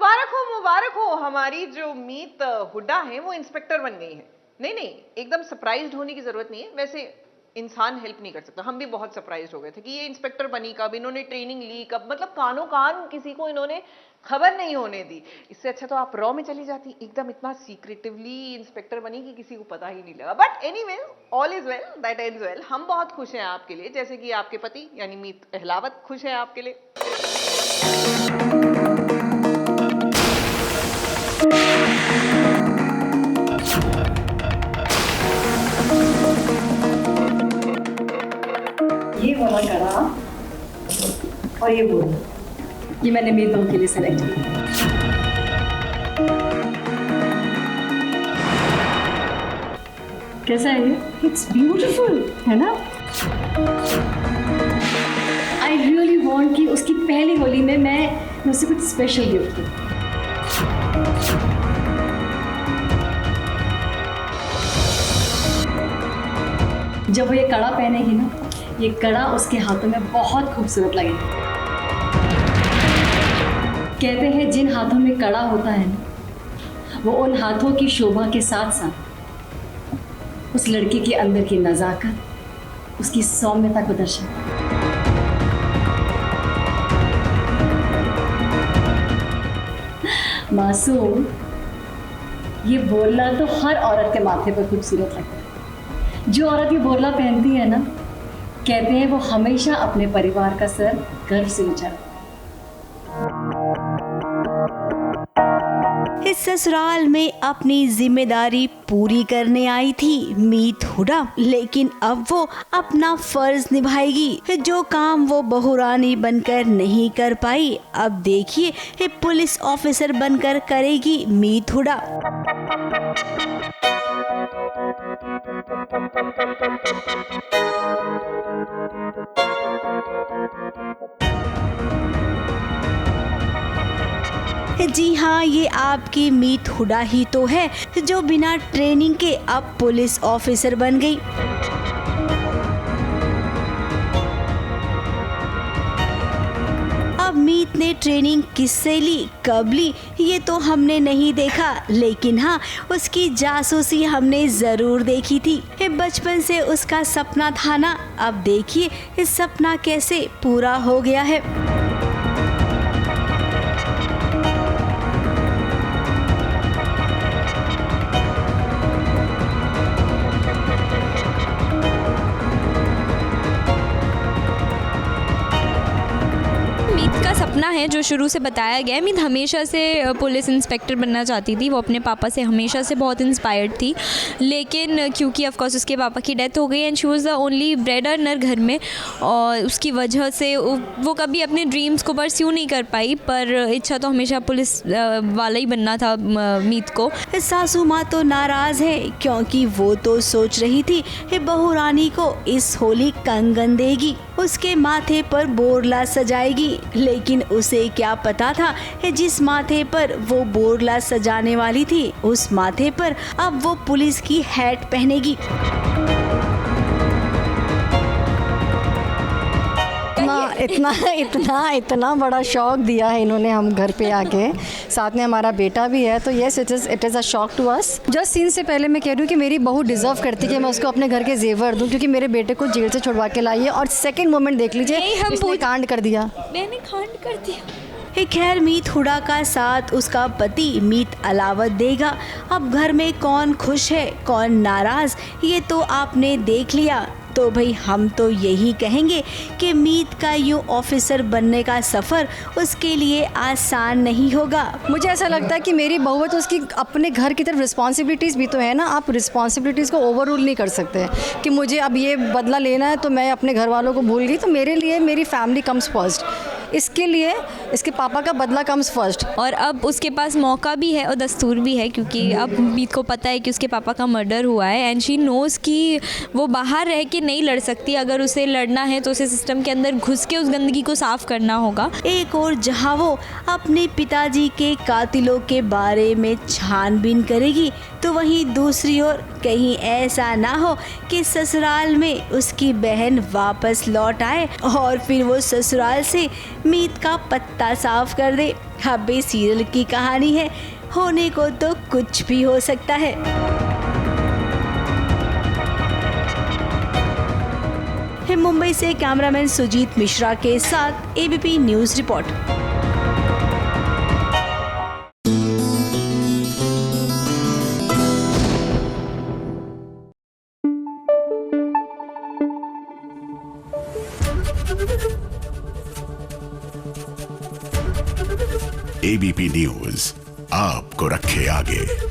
मुबारक हो, हमारी जो मीत हुड्डा है वो इंस्पेक्टर बन गई है। नहीं नहीं, एकदम सरप्राइज्ड होने की जरूरत नहीं है। वैसे इंसान हेल्प नहीं कर सकता, हम भी बहुत सरप्राइज्ड हो गए थे कि ये इंस्पेक्टर बनी कब, इन्होंने ट्रेनिंग ली कब, मतलब कानो कान किसी को इन्होंने खबर नहीं होने दी। इससे अच्छा तो आप रॉ में चली जाती, एकदम इतना सीक्रेटिवली इंस्पेक्टर बनी कि किसी को पता ही नहीं लगा। But anyways, all is well that ends well. हम बहुत खुश हैं आपके लिए, जैसे कि आपके पति यानी मीत अहलावत खुश है आपके लिए। ये वाला कड़ा और ये बोल, ये मैंने मीतों के लिए सेलेक्ट किया। कैसा है ये? इट्स ब्यूटीफुल, है ना? आई रियली वॉन्ट कि उसकी पहली होली में मैं उससे कुछ स्पेशल गिफ्ट दूँ। जब वो ये कड़ा पहनेगी ना, ये कड़ा उसके हाथों में बहुत खूबसूरत लगेगा। कहते हैं जिन हाथों में कड़ा होता है ना, वो उन हाथों की शोभा के साथ साथ उस लड़की के अंदर की नज़ाकत, उसकी सौम्यता को दर्शाता है। मासूम, ये बोरला तो हर औरत के माथे पर खूबसूरत लगता है। जो औरत ये बोरला पहनती है ना, कहते हैं वो हमेशा अपने परिवार का सर गर्व से ऊंचा। इस ससुराल में अपनी जिम्मेदारी पूरी करने आई थी मीत हुड्डा, लेकिन अब वो अपना फर्ज निभाएगी। जो काम वो बहुरानी बनकर नहीं कर पाई, अब देखिए पुलिस ऑफिसर बनकर करेगी मीत हुड्डा। जी हाँ, ये आपकी मीत हुड्डा ही तो है जो बिना ट्रेनिंग के अब पुलिस ऑफिसर बन गई। अब मीत ने ट्रेनिंग किससे ली, कब ली, ये तो हमने नहीं देखा, लेकिन हाँ, उसकी जासूसी हमने जरूर देखी थी। बचपन से उसका सपना था ना, अब देखिए इस सपना कैसे पूरा हो गया है। सपना है जो शुरू से बताया गया है। मीत हमेशा से पुलिस इंस्पेक्टर बनना चाहती थी। वो अपने पापा से हमेशा से बहुत इंस्पायर्ड थी, लेकिन क्योंकि ऑफ कोर्स उसके पापा की डेथ हो गई and she was the only bread earner घर में, और उसकी वजह से वो कभी अपने ड्रीम्स को परस्यू नहीं कर पाई। पर इच्छा तो हमेशा पुलिस वाला ही बनना था मीत को। सासू माँ तो नाराज है क्योंकि वो तो सोच रही थी बहू रानी को इस होली कंगन देगी, उसके माथे पर बोरला सजाएगी, लेकिन उसे क्या पता था जिस माथे पर वो बोरला सजाने वाली थी, उस माथे पर अब वो पुलिस की हैट पहनेगी। इतना बड़ा शौक दिया है इन्होंने हम घर पे आके। साथ में हमारा बेटा भी है, तो yes it is a shock to us. Just scene से पहले मैं कह रही हूँ कि मेरी बहू डिजर्व करती है कि मैं उसको अपने घर के जेवर दूँ, क्योंकि मेरे बेटे को जेल से छुड़वा के लाई है। और सेकंड मोमेंट देख लीजिए, इसने कांड कर दिया। मैंने कांड कर दिया। खैर, मीत हुड्डा का साथ उसका पति मीत अहलावत देगा। अब घर में कौन खुश है कौन नाराज, ये तो आपने देख लिया। तो भाई हम तो यही कहेंगे कि मीत का यूँ ऑफिसर बनने का सफ़र उसके लिए आसान नहीं होगा। मुझे ऐसा लगता है कि मेरी बहू है तो उसकी अपने घर की तरफ रिस्पॉन्सिबिलिटीज़ भी तो है ना। आप रिस्पॉन्सिबिलिटीज़ को ओवर रूल नहीं कर सकते कि मुझे अब ये बदला लेना है तो मैं अपने घर वालों को भूल गई। तो मेरे लिए मेरी फैमिली कम्स फर्स्ट, इसके लिए इसके पापा का बदला कम्स फर्स्ट। और अब उसके पास मौका भी है और दस्तूर भी है, क्योंकि अब मीत को पता है कि उसके पापा का मर्डर हुआ है एंड शी नोज़ कि वो बाहर रह के नहीं लड़ सकती। अगर उसे लड़ना है तो उसे सिस्टम के अंदर घुस के उस गंदगी को साफ करना होगा। एक और जहां वो अपने पिताजी के कातिलों के बारे में छानबीन करेगी, तो वहीं दूसरी ओर कहीं ऐसा ना हो कि ससुराल में उसकी बहन वापस लौट आए और फिर वो ससुराल से मीत का पत्ता साफ कर दे। अब भी सीरियल की कहानी है, होने को तो कुछ भी हो सकता है। मुंबई से कैमरामैन सुजीत मिश्रा के साथ ABP news report. ABP news आपको रखे आगे।